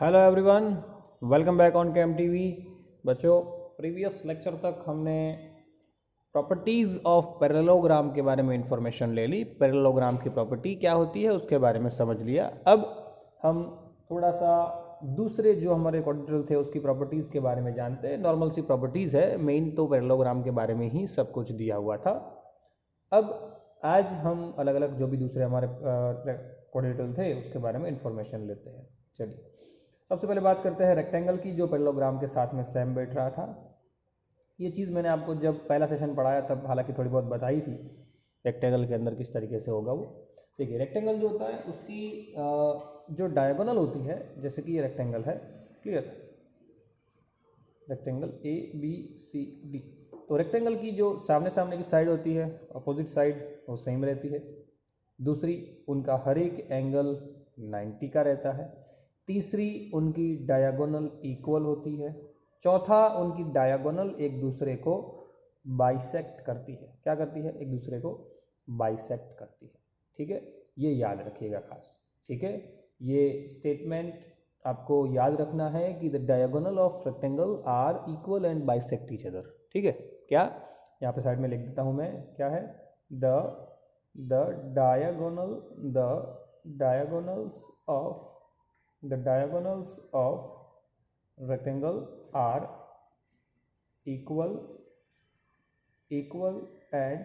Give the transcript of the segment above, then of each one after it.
Hello everyone, welcome back on came TV. बच्चों, previous lecture तक हमने प्रॉपर्टीज़ ऑफ पैरेललोग्राम के बारे में इंफॉर्मेशन ले ली। पैरेललोग्राम की प्रॉपर्टी क्या होती है उसके बारे में समझ लिया। अब हम थोड़ा सा दूसरे जो हमारे क्वाड्रिलेटरल थे उसकी प्रॉपर्टीज़ के बारे में जानते हैं। नॉर्मल सी प्रॉपर्टीज़ है, मेन तो पैरेललोग्राम के बारे में ही सब कुछ दिया हुआ था। अब आज हम अलग अलग जो भी दूसरे हमारे क्वाड्रिलेटरल थे उसके बारे में इंफॉर्मेशन लेते हैं। चलिए, सबसे पहले बात करते हैं रेक्टेंगल की, जो पैरेललोग्राम के साथ में सेम बैठ रहा था। ये चीज़ मैंने आपको जब पहला सेशन पढ़ाया तब हालांकि थोड़ी बहुत बताई थी, रेक्टेंगल के अंदर किस तरीके से होगा वो। देखिए, रेक्टेंगल जो होता है उसकी जो डायगोनल होती है, जैसे कि ये रेक्टेंगल है, clear, rectangle A B C D. तो रेक्टेंगल की जो सामने सामने की साइड होती है, अपोजिट साइड, वो सेम रहती है। दूसरी, उनका हर एक एंगल 90 का रहता है। तीसरी, उनकी डायगोनल इक्वल होती है। चौथा, उनकी डायगोनल एक दूसरे को बाइसेक्ट करती है। क्या करती है? एक दूसरे को बाइसेक्ट करती है। ठीक है, ये याद रखिएगा खास। ठीक है, ये स्टेटमेंट आपको याद रखना है कि the diagonal of rectangle are equal and bisect each other. ठीक है, क्या यहाँ पे साइड में लिख देता हूँ मैं, क्या है? The diagonals of the diagonals of rectangle are equal and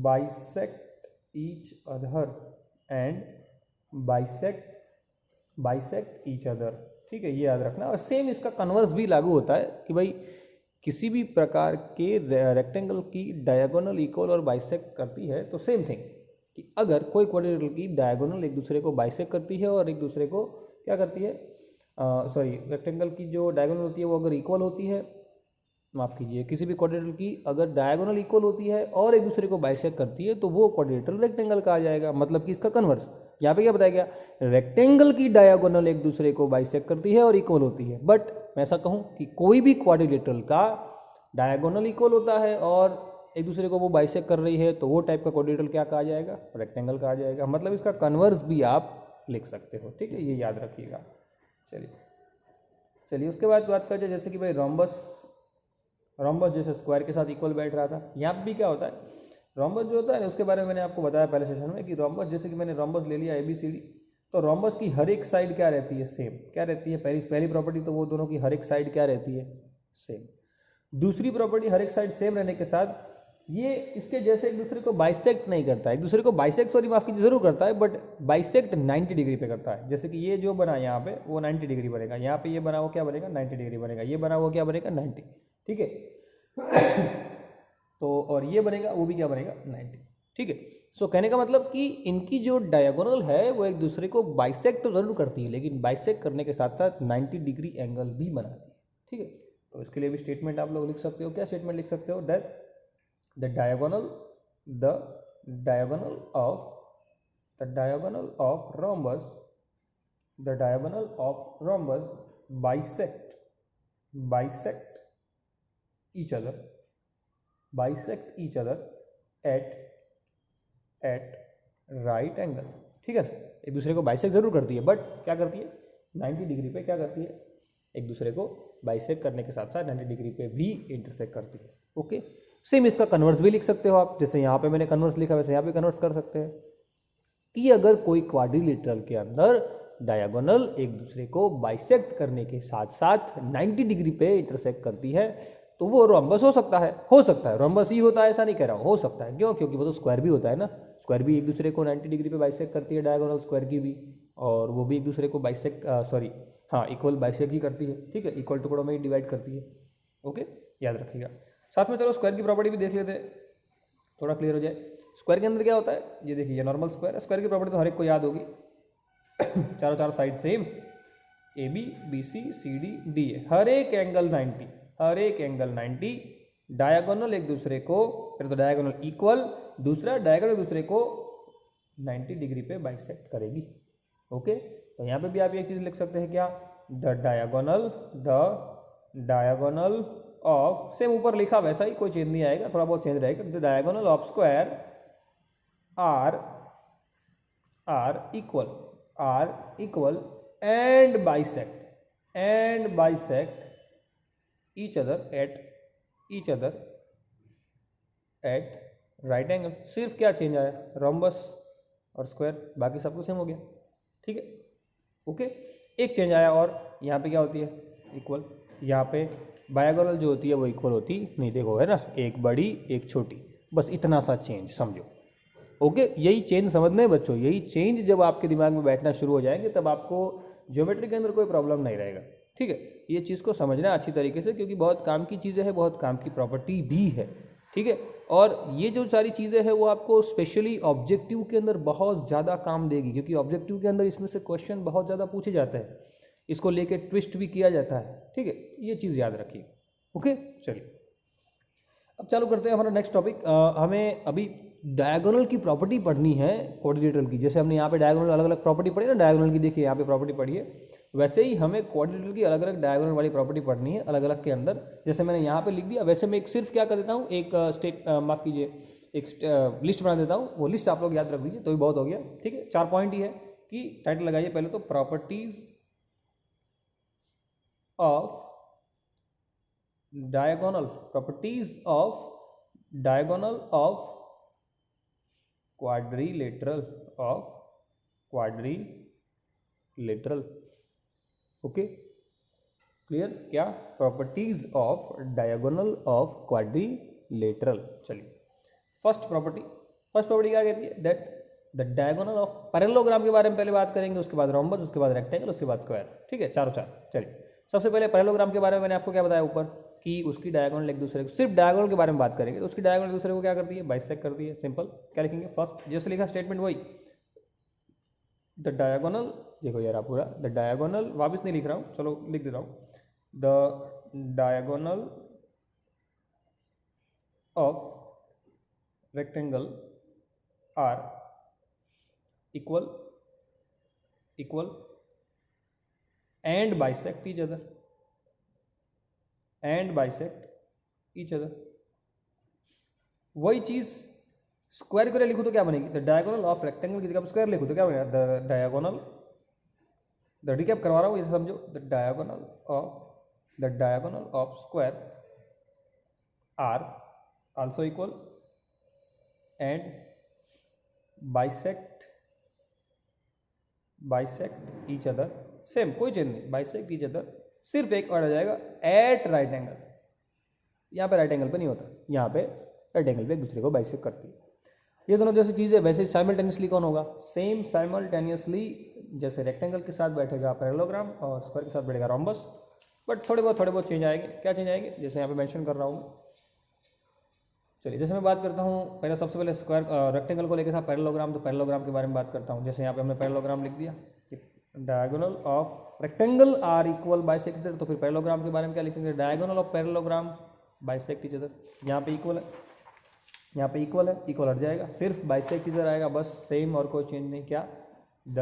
bisect each other and bisect each other। ठीक है, ये याद रखना। और सेम इसका कन्वर्स भी लागू होता है कि भाई किसी भी प्रकार के रेक्टेंगल की डायगोनल इक्वल और बाइसेक्ट करती है तो सेम थिंग कि अगर कोई क्वाड्रिलेटरल की डायगोनल एक दूसरे को बाइसेक्ट करती है और एक दूसरे को क्या करती है, रेक्टेंगल की जो डायगोनल होती है वो अगर इक्वल होती है, माफ़ कीजिए, किसी भी क्वाड्रिलेटरल की अगर डायगोनल इक्वल होती है और एक दूसरे को बाइसेक्ट करती है तो वो क्वाड्रिलेटरल रेक्टेंगल का आ जाएगा। मतलब कि इसका कन्वर्स यहाँ पे क्या बताया गया, रेक्टेंगल की डायगोनल एक दूसरे को बाइसेक्ट करती है और इक्वल होती है। बट मैं ऐसा कहूँ कि कोई भी क्वाड्रिलेटरल का डायगोनल इक्वल होता है और एक दूसरे को वो बाइसेक्ट कर रही है तो वो टाइप का क्वाड्रिलेटरल क्या कहा जाएगा? रेक्टेंगल कहा जाएगा। मतलब इसका कन्वर्स भी आप लिख सकते हो। ठीक है, ये याद रखिएगा। चलिए उसके बाद बात करते हैं, जैसे कि भाई रोम्बस जैसे स्क्वायर के साथ इक्वल बैठ रहा था, यहाँ पे भी क्या होता है, रोम्बस जो होता है उसके बारे में मैंने आपको बताया पहले सेशन में कि रोम्बस, जैसे कि मैंने रोम्बस ले लिया ABCD, तो रोम्बस की हर एक साइड क्या रहती है? सेम। क्या रहती है? पहली प्रॉपर्टी तो वो दोनों की हर एक साइड क्या रहती है? सेम। दूसरी प्रॉपर्टी, हर एक साइड सेम रहने के साथ ये इसके जैसे एक दूसरे को बाइसेक्ट नहीं करता है। एक दूसरे को बाइसेक्ट, सॉरी माफ कीजिए, जरूर करता है बट बाइसेक्ट 90 डिग्री पे करता है। जैसे कि ये जो बना यहाँ पे वो 90 डिग्री बनेगा, यहाँ पे ये बना वो क्या बनेगा? 90 डिग्री बनेगा, ये बना वो क्या बनेगा? 90। ठीक है तो और ये बनेगा वो भी क्या बनेगा? 90। ठीक है, सो कहने का मतलब कि इनकी जो डायगोनल है वो एक दूसरे को बाइसेक्ट तो जरूर करती है, लेकिन बाइसेक्ट करने के साथ साथ 90 डिग्री एंगल भी बनाती है। ठीक है, तो इसके लिए भी स्टेटमेंट आप लोग लिख सकते हो। क्या स्टेटमेंट लिख सकते हो? That the diagonal the diagonal of the diagonal of rhombus bisect each other at right angle। ठीक है ना, एक दूसरे को बाइसेक्ट जरूर करती है बट क्या करती है? 90 डिग्री पे क्या करती है? एक दूसरे को बाइसेक्ट करने के साथ साथ 90 डिग्री पे भी इंटरसेक्ट करती है। ओके, सेम इसका कन्वर्स भी लिख सकते हो आप, जैसे यहाँ पे मैंने कन्वर्स लिखा वैसे यहाँ पे कन्वर्स कर सकते हैं कि अगर कोई क्वाड्रिलेटरल के अंदर डायगोनल एक दूसरे को बाइसेक्ट करने के साथ साथ 90 डिग्री पे इंटरसेक्ट करती है तो वो रोम्बस हो सकता है। रोम्बस ही होता है, ऐसा नहीं कह रहा हूँ, हो सकता है। क्यों? क्योंकि वो तो स्क्वायर भी होता है ना, स्क्वायर भी एक दूसरे को 90 डिग्री पे बाइसेक्ट करती है, डायगोनल स्क्वायर की भी, और वो भी एक दूसरे को बाइसेक्ट इक्वल बाइसेक्ट ही करती है। ठीक है, इक्वल टुकड़ों में ही डिवाइड करती है। ओके, याद रखिएगा। साथ में चलो स्क्वायर की प्रॉपर्टी भी देख लेते हैं, थोड़ा क्लियर हो जाए। स्क्वायर के अंदर क्या होता है? ये देखिए, ये नॉर्मल स्क्वायर है। स्क्वायर की प्रॉपर्टी तो हर एक को याद होगी चारों side same, AB BC CD D है, हर एक एंगल 90, डायगोनल एक दूसरे को, पहले तो डायगोनल इक्वल, दूसरा डायगोनल एक दूसरे को 90 डिग्री पे बाइसेक्ट करेगी। ओके, तो यहाँ पे भी आप एक चीज लिख सकते हैं, क्या? द डायगोनल ऑफ, सेम ऊपर लिखा वैसा ही, कोई चेंज नहीं आएगा, थोड़ा बहुत चेंज रहेगा। The diagonal of square are equal and bisect each other at right angle. सिर्फ क्या चेंज आया, रोम्बस और स्क्वायर, बाकी सब कुछ सेम हो गया। ठीक है, ओके। एक चेंज आया और यहाँ पे क्या होती है, इक्वल। यहाँ पे डायगोनल जो होती है वो इक्वल होती नहीं, देखो है ना, एक बड़ी एक छोटी, बस इतना सा चेंज समझो। ओके, यही चेंज समझना है बच्चों, यही चेंज जब आपके दिमाग में बैठना शुरू हो जाएंगे तब आपको ज्योमेट्री के अंदर कोई प्रॉब्लम नहीं रहेगा। ठीक है, ये चीज़ को समझना अच्छी तरीके से, क्योंकि बहुत काम की चीज़ें हैं, बहुत काम की प्रॉपर्टी भी है। ठीक है, और ये जो सारी चीज़ें हैं वो आपको स्पेशली ऑब्जेक्टिव के अंदर बहुत ज़्यादा काम देगी, क्योंकि ऑब्जेक्टिव के अंदर इसमें से क्वेश्चन बहुत ज़्यादा पूछे जाते हैं, इसको लेके ट्विस्ट भी किया जाता है। ठीक है, ये चीज़ याद रखिए। ओके, चलिए अब चालू करते हैं हमारा नेक्स्ट टॉपिक। हमें अभी डायगोनल की प्रॉपर्टी पढ़नी है क्वाड्रिलेटरल की। जैसे हमने यहाँ पे डायगोनल अलग अलग प्रॉपर्टी पढ़ी ना डायगोनल की, देखिए यहाँ पे प्रॉपर्टी पढ़ी है, वैसे ही हमें क्वाड्रिलेटरल की अलग अलग डायगोनल वाली प्रॉपर्टी पढ़नी है अलग अलग के अंदर। जैसे मैंने यहाँ पे लिख दिया, वैसे मैं एक सिर्फ क्या कर देता हूँ, एक माफ़ कीजिए, एक लिस्ट बना देता हूँ, वो लिस्ट आप लोग याद रख दीजिए तो भी बहुत हो गया। ठीक है, 4 पॉइंट ही है कि टाइटल लगाइए पहले तो, properties of diagonal, properties of diagonal of quadrilateral, of quadrilateral. Okay, clear? क्या? Properties of diagonal of quadrilateral. चलिए फर्स्ट प्रॉपर्टी क्या कहती है, that the diagonal of parallelogram के बारे में पहले बात करेंगे, उसके बाद रोम्बस, उसके बाद रेक्टेंगल, उसके बाद स्क्वायर। ठीक है, चारों चार। चलिए सबसे पहले पैरेललोग्राम के बारे में मैंने आपको क्या बताया ऊपर, कि उसकी डायगोनल एक दूसरे को, सिर्फ डायगोनल के बारे में बात करेंगे तो उसकी डायगोनल एक दूसरे को क्या करती है, बाइसेक्ट करती है। सिंपल, क्या लिखेंगे, फर्स्ट जैसे लिखा स्टेटमेंट वही, द डायगोनल, देखो यार आप पूरा द डायगोनल वापस नहीं लिख रहा हूँ, चलो लिख देता हूँ, the diagonal of rectangle are equal and bisect each other, वही चीज स्क्वायर के लिए लिखो तो क्या बनेगी, द डायगोनल ऑफ रेक्टेंगल की जगह स्क्वायर लिखो तो क्या बनेगा, द डायगोनल, द रिकैप करवा रहा हूँ ये समझो, the diagonal of square are also equal and bisect each other, same, कोई चेंज नहीं, बाइसेक्ट ईच अदर, सिर्फ एक और आ जाएगा, एट राइट एंगल। यहाँ पे राइट एंगल पे नहीं होता, यहाँ पे राइट एंगल पे एक दूसरे को बाइसेक्ट करती है। ये दोनों जैसी चीज़ है, वैसे साइमल्टेनियसली कौन होगा, सेम साइमल्टेनियसली जैसे रेक्टेंगल के साथ बैठेगा पैरेललोग्राम और स्क्वायर के साथ बैठेगा रोम्बस, बट थोड़े बहुत चेंज आएंगे। क्या चेंज आएंगे, जैसे यहाँ पे मेंशन कर रहा हूँ। चलिए जैसे मैं बात करता हूँ पहले, सबसे पहले स्क्वायर रेक्टेंगल को लेकर था पैरेललोग्राम, तो पैरेललोग्राम के बारे में बात करता हूँ। जैसे यहाँ पे हमने पैरेललोग्राम लिख दिया, diagonal of rectangle are equal bisect each other, तो फिर पैरेललोग्राम के बारे में क्या लिखेंगे, diagonal of parallelogram bisect each other. यहाँ पे इक्वल है, यहाँ पे इक्वल है, इक्वल हट जाएगा, सिर्फ बाइसेक्ट ईच अदर आएगा, बस सेम और कोई चेंज नहीं। क्या, the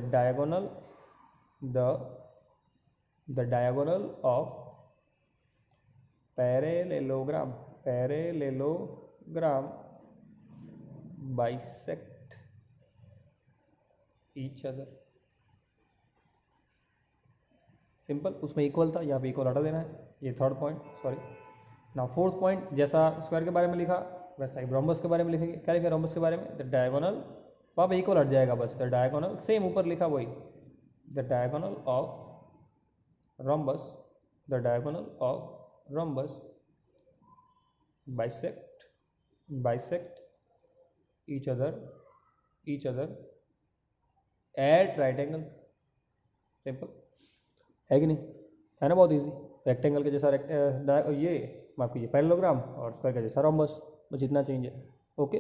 diagonal of parallelogram bisect each other, simple, उसमें इक्वल था, यहाँ पे इक्वल हटा देना है। ये थर्ड पॉइंट, सॉरी ना फोर्थ पॉइंट, जैसा स्क्वायर के बारे में लिखा वैसा ही रोम्बस के बारे में लिखेंगे। क्या लिखा रोम्बस के बारे में, द डायगोनल, वहाँ पे इक्वल हट जाएगा बस, द डायगोनल, सेम ऊपर लिखा वही, the diagonal of rhombus, the diagonal of rhombus bisect each other at right angle. Simple है कि नहीं, है ना, बहुत इजी। रेक्टेंगल के जैसा ये माफ कीजिए पैरेललोग्राम, और स्क्वायर का जैसा रोम्बस, बस इतना चेंज है। ओके,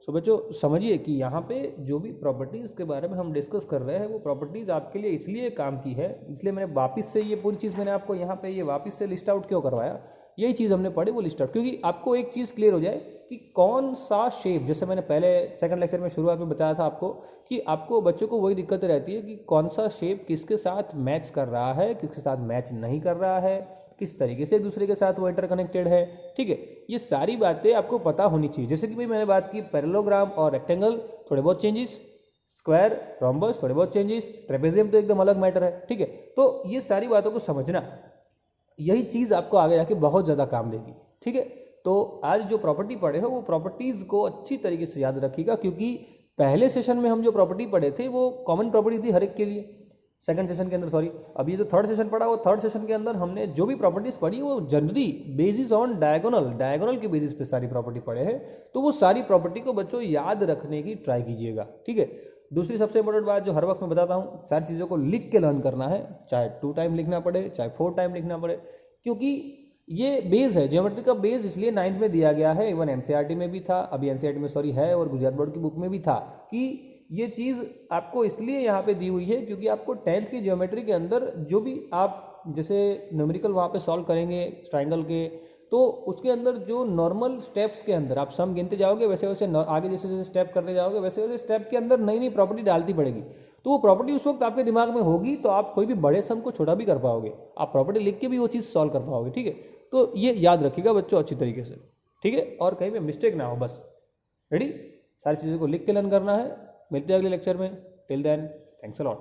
सो बच्चों समझिए कि यहाँ पे जो भी प्रॉपर्टीज़ के बारे में हम डिस्कस कर रहे हैं वो प्रॉपर्टीज़ आपके लिए इसलिए काम की है, इसलिए मैंने वापस से ये पूरी चीज़ मैंने आपको यहाँ पे ये वापस से लिस्ट आउट क्यों करवाया, यही चीज़ हमने पढ़ी वो लिस्ट आउट, क्योंकि आपको एक चीज़ क्लियर हो जाए कि कौन सा शेप, जैसे मैंने पहले सेकंड लेक्चर में शुरुआत में बताया था आपको कि आपको बच्चों को वही दिक्कत रहती है कि कौन सा शेप किसके साथ मैच कर रहा है, किसके साथ मैच नहीं कर रहा है, किस तरीके से एक दूसरे के साथ वो इंटरकनेक्टेड है। ठीक है, ये सारी बातें आपको पता होनी चाहिए। जैसे कि भाई मैंने बात की पैरेललोग्राम और रेक्टेंगल, थोड़े बहुत चेंजेस, स्क्वायर, रोम्बस, थोड़े बहुत चेंजेस, ट्रेपेजियम तो एकदम अलग मैटर है, ठीक है। तो ये सारी बातों को समझना, यही चीज़ आपको आगे जाके बहुत ज़्यादा काम देगी, ठीक है। तो आज जो प्रॉपर्टी पढ़े हो वो प्रॉपर्टीज़ को अच्छी तरीके से याद रखिएगा, क्योंकि पहले सेशन में हम जो प्रॉपर्टी पढ़े थे वो कॉमन प्रॉपर्टी थी हर एक के लिए, सेकंड सेशन के अंदर, सॉरी अब ये जो थर्ड सेशन पढ़ा वो थर्ड सेशन के अंदर हमने जो भी प्रॉपर्टीज पढ़ी वो जनरली बेसिस ऑन डायगोनल के बेसिस पे सारी प्रॉपर्टी पढ़े हैं। तो वो सारी प्रॉपर्टी को बच्चों याद रखने की ट्राई कीजिएगा, ठीक है। दूसरी सबसे इंपॉर्टेंट बात जो हर वक्त मैं बताता हूँ, सारी चीज़ों को लिख के लर्न करना है, चाहे 2 टाइम लिखना पड़े चाहे 4 टाइम लिखना पड़े, क्योंकि ये बेस है, ज्योमेट्री का बेस इसलिए 9th में दिया गया है, इवन एनसीईआरटी में भी था, अभी एनसीईआरटी में सॉरी है, और गुजरात बोर्ड की बुक में भी था कि ये चीज़ आपको इसलिए यहाँ पे दी हुई है क्योंकि आपको 10th की ज्योमेट्री के अंदर जो भी आप जैसे न्यूमेरिकल वहाँ पे सॉल्व करेंगे ट्राइंगल के, तो उसके अंदर जो नॉर्मल स्टेप्स के अंदर आप सम गिनते जाओगे, वैसे वैसे आगे जैसे जैसे स्टेप करते जाओगे वैसे वैसे स्टेप के अंदर नई नई प्रॉपर्टी डालती पड़ेगी। तो वो प्रॉपर्टी उस वक्त आपके दिमाग में होगी तो आप कोई भी बड़े सम को छोटा भी कर पाओगे, आप प्रॉपर्टी लिख के भी वो चीज़ सॉल्व कर पाओगे, ठीक है। तो ये याद रखिएगा बच्चों अच्छी तरीके से, ठीक है, और कहीं पे मिस्टेक ना हो, बस रेडी, सारी चीज़ों को लिख के लर्न करना है। मिलते हैं अगले लेक्चर में, till then thanks a lot.